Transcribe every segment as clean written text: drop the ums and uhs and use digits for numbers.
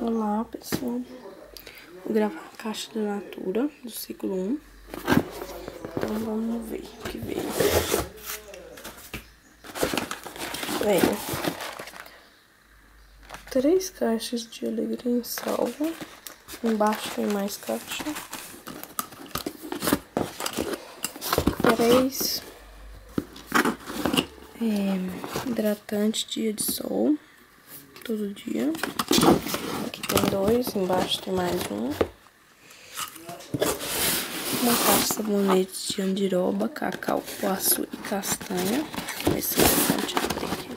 Olá, pessoal. Vou gravar a caixa da Natura do ciclo 1. Então vamos ver o que veio. Veio 3 caixas de alegria em salva. Embaixo tem mais caixa. 3 hidratante dia de sol, todo dia. Aqui tem 2, embaixo tem mais um. Uma caixa de sabonetes de andiroba, cacau, cupuaçu e castanha. Esse é o que eu abrir aqui.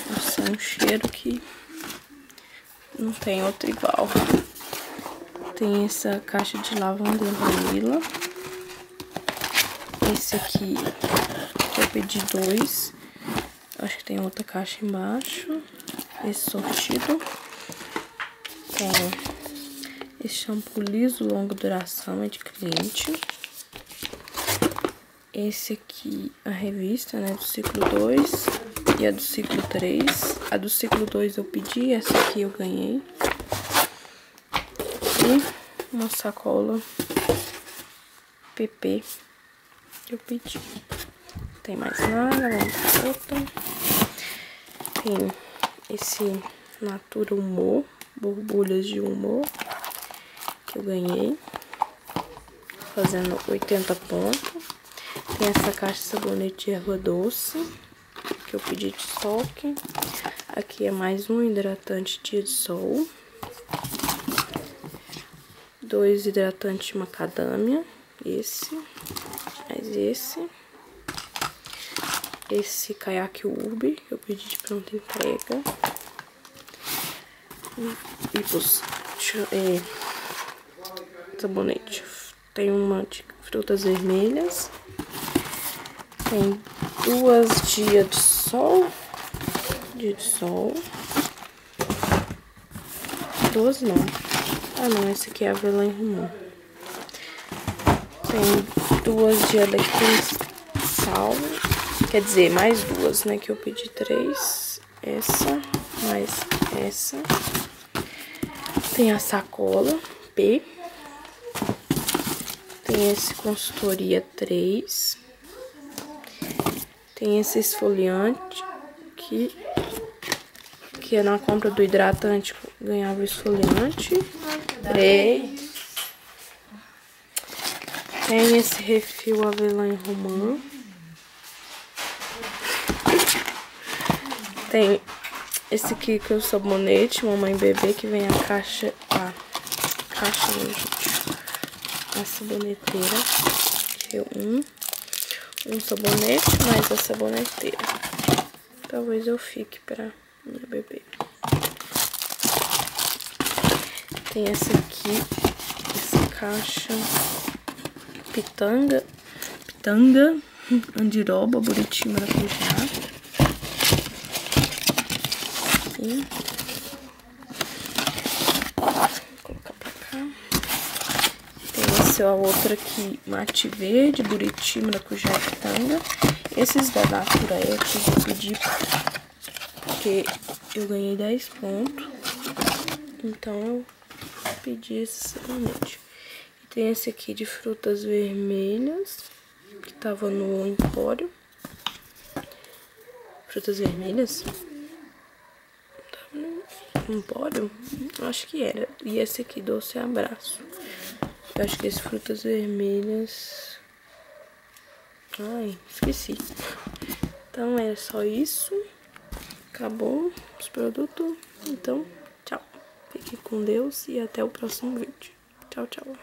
Nossa, é um cheiro que não tem outro igual. Tem essa caixa de lavanda e vanila. Esse aqui, que eu pedi 2. Acho que tem outra caixa embaixo. Esse sortido. Tem esse shampoo liso, longa duração, é de cliente. Esse aqui, a revista, né, do ciclo 2 e a do ciclo 3. A do ciclo 2 eu pedi, essa aqui eu ganhei. E uma sacola PP que eu pedi. Não tem mais nada, vamos pra outra. Tem esse Natura Humor, borbulhas de humor, que eu ganhei, fazendo 80 pontos. Tem essa caixa de sabonete de erva doce, que eu pedi de estoque. Aqui é mais um hidratante dia de sol. 2 hidratantes de macadâmia, esse, mais esse. Esse caiaque urbe, que eu pedi de pronta entrega. E sabonete. Tem uma de frutas vermelhas. Tem 2 dias de sol. Dia de sol. 12 não. Ah não, esse aqui é avelã e romã. Tem 2 de alecrim sal. Quer dizer, mais 2, né? Que eu pedi 3. Essa, mais essa. Tem a sacola P. Tem esse consultoria 3. Tem esse esfoliante que é na compra do hidratante ganhava o esfoliante. 3. Tem esse refil avelã e romã. Tem esse aqui que é o sabonete mamãe e bebê, que vem a caixa, a saboneteira. Um sabonete mais a saboneteira. Talvez eu fique pra minha bebê. Tem essa aqui, essa caixa pitanga, andiroba, buriti, maracujá. Aqui. Vou colocar pra cá. Tem essa outra aqui, mate verde, buriti, maracujá e pitanga. Esses da Natura X eu pedi porque eu ganhei 10 pontos. Então eu pedi esse sabonete. E tem esse aqui de frutas vermelhas, que tava no Empório. Frutas vermelhas? Empório? Acho que era. E esse aqui, doce abraço. Eu acho que esse frutas vermelhas... Ai, esqueci. Então é só isso. Acabou os produtos. Então, tchau. Fique com Deus e até o próximo vídeo. Tchau, tchau.